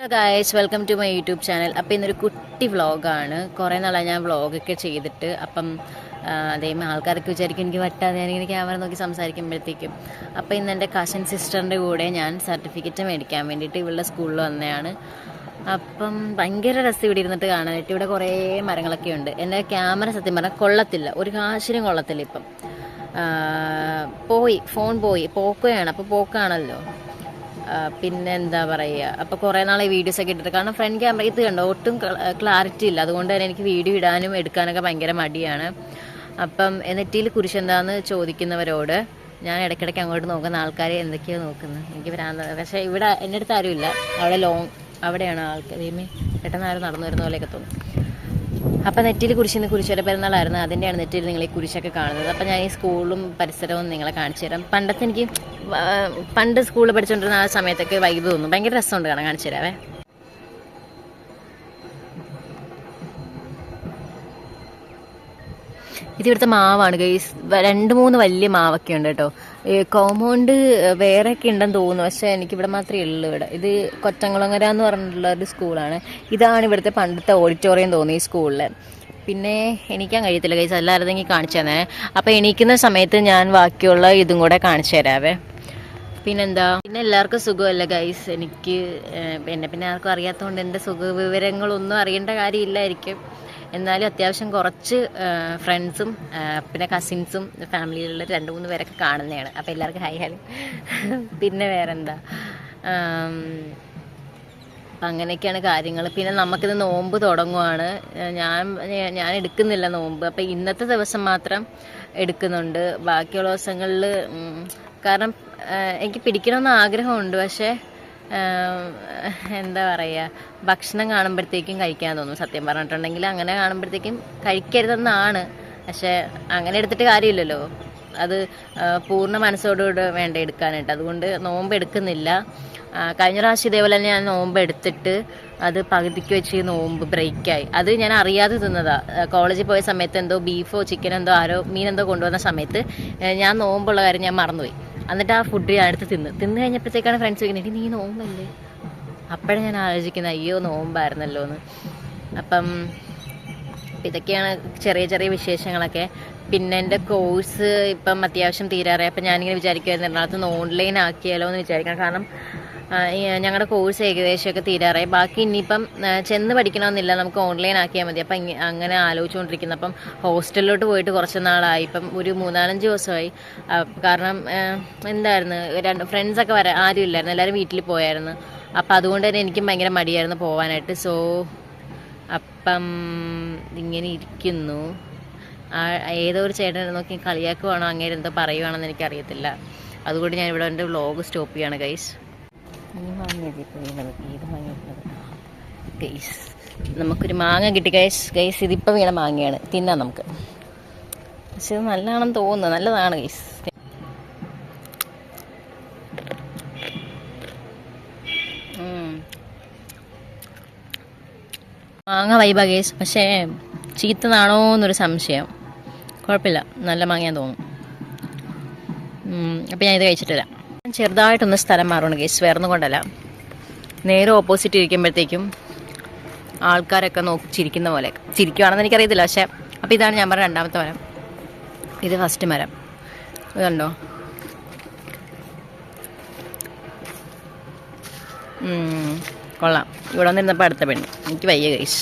Hello guys, welcome to my YouTube channel. അപ്പോൾ ഇന്നൊരു കുട്ടി വ്ളോഗാണ്. കുറേ നാളായി ഞാൻ വ്ളോഗൊക്കെ ചെയ്തിട്ട്. അപ്പം അതേമാതിരി ആൾക്കാരൊക്കെ വിചാരിക്കും എനിക്ക് വട്ടാതെ ഞാനിങ്ങനെ ക്യാമറ നോക്കി സംസാരിക്കുമ്പോഴത്തേക്കും. അപ്പോൾ ഇന്ന് എൻ്റെ കസിൻ സിസ്റ്ററിൻ്റെ കൂടെ ഞാൻ സർട്ടിഫിക്കറ്റ് മേടിക്കാൻ വേണ്ടിയിട്ട് ഇവളുടെ സ്കൂളിൽ വന്നതാണ്. അപ്പം ഭയങ്കര രസം ഇവിടെ ഇരുന്നിട്ട് കാണാനായിട്ട്. ഇവിടെ കുറേ മരങ്ങളൊക്കെ ഉണ്ട്. എൻ്റെ ക്യാമറ സത്യം പറഞ്ഞാൽ കൊള്ളത്തില്ല, ഒരു കാശിനും കൊള്ളത്തില്ല. ഇപ്പം ഫോൺ പോക്കുകയാണ്. അപ്പോൾ പോക്കാണല്ലോ. പിന്നെ എന്താ പറയുക, അപ്പോൾ കുറേ നാളെ വീഡിയോസൊക്കെ ഇട്ടിട്ട്, കാരണം ഫ്രണ്ട് ക്യാമറ ഇത് കണ്ടോ ഒട്ടും ക്ലാരിറ്റി ഇല്ല. അതുകൊണ്ട് തന്നെ എനിക്ക് വീഡിയോ ഇടാനും എടുക്കാനൊക്കെ ഭയങ്കര മടിയാണ്. അപ്പം നെറ്റിയിൽ കുരിശെന്താന്ന് ചോദിക്കുന്നവരോട് ഞാൻ ഇടയ്ക്കിടയ്ക്ക് അങ്ങോട്ട് നോക്കുന്ന ആൾക്കാരെ എന്തൊക്കെയാണ് നോക്കുന്നത്, എനിക്ക് ഭ്രാന്ത. പക്ഷേ ഇവിടെ എൻ്റെ അടുത്ത് ആരുമില്ല, അവിടെ അവിടെയാണ് ആൾക്കാർ. പെട്ടെന്ന് ആരും നടന്നു വരുന്ന പോലെയൊക്കെ തോന്നും. അപ്പം നെറ്റിയിൽ കുരിശുവരെ പെരുന്നാളായിരുന്നു, അതിൻ്റെയാണ് നെറ്റിയിൽ നിങ്ങൾ ഈ കുരിശൊക്കെ കാണുന്നത്. അപ്പം ഞാൻ ഈ സ്കൂളും പരിസരവും നിങ്ങളെ കാണിച്ചു തരാം. പണ്ട് സ്കൂളിൽ പഠിച്ചുകൊണ്ടിരുന്ന ആ സമയത്തൊക്കെ വൈബ് തോന്നും, ഭയങ്കര രസമുണ്ട് കാണാൻ. കാണിച്ചു തരാവേ. ഇതിവിടുത്തെ മാവാണ് ഗൈസ്. 2-3 വലിയ മാവൊക്കെ ഉണ്ട് കേട്ടോ. കോമ്പൗണ്ട് വേറെയൊക്കെ ഉണ്ടെന്ന് തോന്നുന്നു, പക്ഷേ എനിക്കിവിടെ മാത്രമേ ഉള്ളൂ. ഇത് കൊറ്റംകുളങ്ങര എന്ന് പറഞ്ഞിട്ടുള്ള ഒരു സ്കൂളാണ്. ഇതാണ് ഇവിടുത്തെ പണ്ടത്തെ ഓഡിറ്റോറിയം തോന്നി ഈ സ്കൂളിൽ. പിന്നെ എണീക്കാൻ കഴിയത്തില്ല ഗൈസ്, അല്ലായിരുന്നെങ്കിൽ കാണിച്ചു തന്നെ. അപ്പോൾ എണീക്കുന്ന സമയത്ത് ഞാൻ ബാക്കിയുള്ള ഇതും കൂടെ കാണിച്ചു തരാവേ. പിന്നെ എല്ലാവർക്കും സുഖമല്ല ഗൈസ്. എനിക്ക് പിന്നെ ആർക്കും അറിയാത്തതുകൊണ്ട് എൻ്റെ സുഖവിവരങ്ങളൊന്നും അറിയേണ്ട കാര്യമില്ലായിരിക്കും. എന്നാലും അത്യാവശ്യം കുറച്ച് ഫ്രണ്ട്സും പിന്നെ കസിൻസും ഫാമിലിയിലുള്ള 2-3 പേരൊക്കെ കാണുന്നതാണ്. അപ്പോൾ എല്ലാവർക്കും ഹൈ ഹലോ. പിന്നെ വേറെന്താ, അപ്പം അങ്ങനെയൊക്കെയാണ് കാര്യങ്ങൾ. പിന്നെ നമുക്കിത് നോമ്പ് തുടങ്ങുവാണ്. ഞാൻ എടുക്കുന്നില്ല നോമ്പ്. അപ്പം ഇന്നത്തെ ദിവസം മാത്രം എടുക്കുന്നുണ്ട്. ബാക്കിയുള്ള ദിവസങ്ങളിൽ കാരണം എനിക്ക് പിടിക്കണമെന്ന് ആഗ്രഹമുണ്ട്, പക്ഷേ എന്താ പറയുക, ഭക്ഷണം കാണുമ്പോഴത്തേക്കും കഴിക്കാൻ തോന്നും. സത്യം പറഞ്ഞിട്ടുണ്ടെങ്കിൽ അങ്ങനെ കാണുമ്പോഴത്തേക്കും കഴിക്കരുതെന്നാണ്, പക്ഷേ അങ്ങനെ എടുത്തിട്ട് കാര്യമില്ലല്ലോ. അത് പൂർണ്ണ മനസ്സോടുകൂടെ വേണ്ട എടുക്കാനായിട്ട്. അതുകൊണ്ട് നോമ്പ് എടുക്കുന്നില്ല. കഴിഞ്ഞ പ്രാവശ്യം ഇതേപോലെ തന്നെ ഞാൻ നോമ്പ് എടുത്തിട്ട് അത് പകുതിക്ക് വെച്ച് നോമ്പ് ബ്രേക്കായി. അത് ഞാൻ അറിയാതെ തിന്നതാണ്. കോളേജിൽ പോയ സമയത്ത് എന്തോ ബീഫോ ചിക്കനോ എന്തോ മീനെന്തോ കൊണ്ടുവന്ന സമയത്ത് ഞാൻ നോമ്പുള്ള കാര്യം ഞാൻ മറന്നുപോയി. എന്നിട്ട് ആ ഫുഡ് ഞാൻ എടുത്ത് തിന്ന് കഴിഞ്ഞപ്പോഴത്തേക്കാണ് ഫ്രണ്ട്സ് ചോദിക്കുന്നത്, നീ നോമ്പല്ലേ? അപ്പോഴാണ് ഞാൻ ആലോചിക്കുന്നത്, അയ്യോ നോമ്പായിരുന്നല്ലോ എന്ന്. അപ്പം ഇതൊക്കെയാണ് ചെറിയ ചെറിയ വിശേഷങ്ങളൊക്കെ. പിന്നെ എൻ്റെ കോഴ്സ് ഇപ്പം അത്യാവശ്യം തീരാറായി. അപ്പം ഞാനിങ്ങനെ വിചാരിക്കുമായിരുന്നു എറണാകുളത്ത് ഓൺലൈൻ ആക്കിയാലോ എന്ന് വിചാരിക്കണം. കാരണം ഞങ്ങളുടെ കോഴ്സ് ഏകദേശമൊക്കെ തീരാറായി. ബാക്കി ഇനിയിപ്പം ചെന്ന് പഠിക്കണമെന്നില്ല, നമുക്ക് ഓൺലൈൻ ആക്കിയാൽ മതി. അപ്പം അങ്ങനെ ആലോചിച്ചുകൊണ്ടിരിക്കുന്നു. അപ്പം ഹോസ്റ്റലിലോട്ട് പോയിട്ട് കുറച്ച് നാളായി, ഇപ്പം ഒരു 3-4 ദിവസമായി. കാരണം എന്തായിരുന്നു, ഫ്രണ്ട്സൊക്കെ ആരും ഇല്ലായിരുന്നു, എല്ലാവരും വീട്ടിൽ പോയായിരുന്നു. അപ്പം അതുകൊണ്ട് തന്നെ എനിക്കും ഭയങ്കര മടിയായിരുന്നു പോകാനായിട്ട്. അപ്പം ഇങ്ങനെ ഇരിക്കുന്നു. ഏതോ ഒരു ചേട്ടനെ നോക്കി കളിയാക്കുവാണോ അങ്ങനെ എന്തോ പറയുവാണെന്ന് എനിക്കറിയത്തില്ല. അതുകൊണ്ട് ഞാൻ ഇവിടെ എൻ്റെ വ്ളോഗ് സ്റ്റോപ്പ് ചെയ്യാണ് ഗൈസ്. നമുക്കൊരു മാങ്ങ കിട്ടി ഗൈസ്. ഇതിപ്പോൾ വീണ മാങ്ങയാണ്, തിന്നാം നമുക്ക്. പക്ഷെ ഇത് നല്ലതാണെന്ന് തോന്നുന്നു, നല്ലതാണ് ഗൈസ്. മാങ്ങ വൈബാ ഗൈസ്, പക്ഷേ ചീത്തതാണോ എന്നൊരു സംശയം. കുഴപ്പമില്ല, നല്ല മാങ്ങയാന്ന് തോന്നുന്നു. അപ്പം ഞാൻ ഇത് കഴിച്ചിട്ടില്ല. ചെറുതായിട്ടൊന്ന് സ്ഥലം മാറുകയാണ് ഗൈസ്, വേറൊന്നും കൊണ്ടല്ല. നേരെ ഓപ്പോസിറ്റ് ഇരിക്കുമ്പോഴത്തേക്കും ആൾക്കാരൊക്കെ നോക്കി ചിരിക്കുന്ന പോലെ. ചിരിക്കുവാണെന്ന് എനിക്കറിയത്തില്ല, പക്ഷേ അപ്പോൾ ഇതാണ് ഞാൻ പറഞ്ഞ 2ാമത്തെ മരം. ഇത് ഫസ്റ്റ് മരം, ഇതുണ്ടോ? കൊള്ളാം. ഇവിടെ വന്നിരുന്നപ്പോൾ അടുത്ത പെണ്ണ്, എനിക്ക് വയ്യ ഗൈസ്.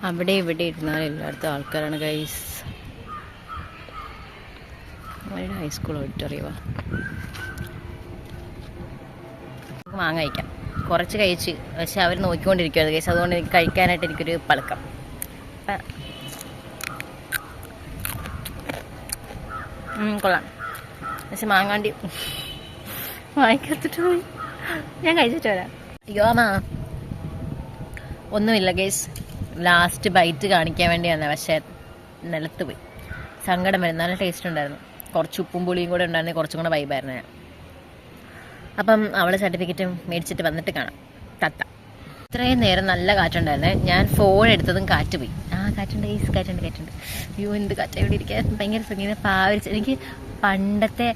അവിടെ ഇവിടെ ഇരുന്നാൽ എല്ലായിടത്തും ആൾക്കാരാണ് ഗൈസ്. അവരുടെ ഹൈസ്കൂൾ ഓഡിറ്റോറിയമാ. നമുക്ക് മാങ്ങ കഴിക്കാം. കുറച്ച് കഴിച്ച്, പക്ഷെ അവർ നോക്കിക്കൊണ്ടിരിക്കുകയാണ് ഗൈസ്. അതുകൊണ്ട് എനിക്ക് കഴിക്കാനായിട്ട് എനിക്കൊരു പളക്കം. കൊള്ളാം, പക്ഷെ മാങ്ങാണ്ടി വാങ്ങിക്കത്തിട്ട് പോയി. ഞാൻ കഴിച്ചിട്ട് വരാം. അയ്യോ അമ്മാ, ഒന്നുമില്ല ഗൈസ്. ലാസ്റ്റ് ബൈറ്റ് കാണിക്കാൻ വേണ്ടി വന്നത്, പക്ഷേ നിലത്ത് പോയി. സങ്കടം വരും. നല്ല ടേസ്റ്റ് ഉണ്ടായിരുന്നു. കുറച്ച് ഉപ്പും പുളിയും കൂടെ ഉണ്ടായിരുന്നെങ്കിൽ കുറച്ചും കൂടെ വൈബായിരുന്നു ഞാൻ. അപ്പം അവളെ സർട്ടിഫിക്കറ്റും മേടിച്ചിട്ട് വന്നിട്ട് കാണാം. തത്ത ഇത്രയും നേരം നല്ല കാറ്റുണ്ടായിരുന്നേ. ഞാൻ ഫോൺ എടുത്തതും കാറ്റ് പോയി. കാറ്റുണ്ട് ഗൈസ്, കാറ്റുണ്ട്. അയ്യോ എന്ത് കാറ്റാണ് ഇവിടെ ഇരിക്കാൻ, ഭയങ്കര സുഖം. പാവരിച്ച് എനിക്ക് പണ്ടത്തെ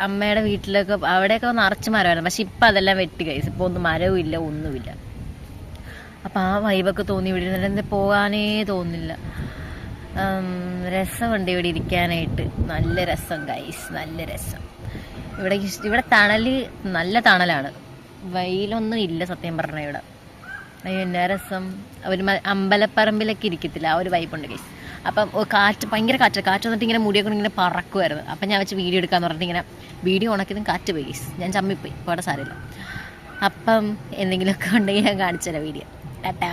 അമ്മയുടെ വീട്ടിലൊക്കെ അവിടെയൊക്കെ നിറച്ച് മരമായിരുന്നു. പക്ഷെ ഇപ്പം അതെല്ലാം വെട്ടി ഗൈസ്. ഇപ്പോൾ ഒന്നും മരവും ഇല്ല, ഒന്നുമില്ല. അപ്പം ആ വൈബൊക്കെ തോന്നി ഇവിടെ ഇരുന്നിട്ട് പോകാനേ തോന്നില്ല. രസമുണ്ട് ഇവിടെ ഇരിക്കാനായിട്ട്, നല്ല രസം ഗൈസ്, നല്ല രസം. ഇവിടെ തണല് നല്ല തണലാണ്, വെയിലൊന്നും ഇല്ല സത്യം പറഞ്ഞാൽ ഇവിടെ. എന്നാ രസം. ഒരു അമ്പലപ്പറമ്പിലൊക്കെ ഇരിക്കത്തില്ല, ആ ഒരു വൈബുണ്ട് ഗൈസ്. അപ്പം കാറ്റ്, ഭയങ്കര കാറ്റ് വന്നിട്ട് ഇങ്ങനെ മുടിയൊക്കെ ഇങ്ങനെ പറക്കുമായിരുന്നു. അപ്പം ഞാൻ വെച്ച് വീഡിയോ എടുക്കാന്ന് പറഞ്ഞിട്ട് ഇങ്ങനെ വീഡിയോ ഉണക്കിയതും കാറ്റ് പോയി ഗൈസ്. ഞാൻ ചമ്മിപ്പോയി, ഇപ്പോൾ അവിടെ സാരമില്ല. അപ്പം എന്തെങ്കിലുമൊക്കെ ഉണ്ടെങ്കിൽ ഞാൻ കാണിച്ചു തരാം വീഡിയോ. ടാറ്റാ.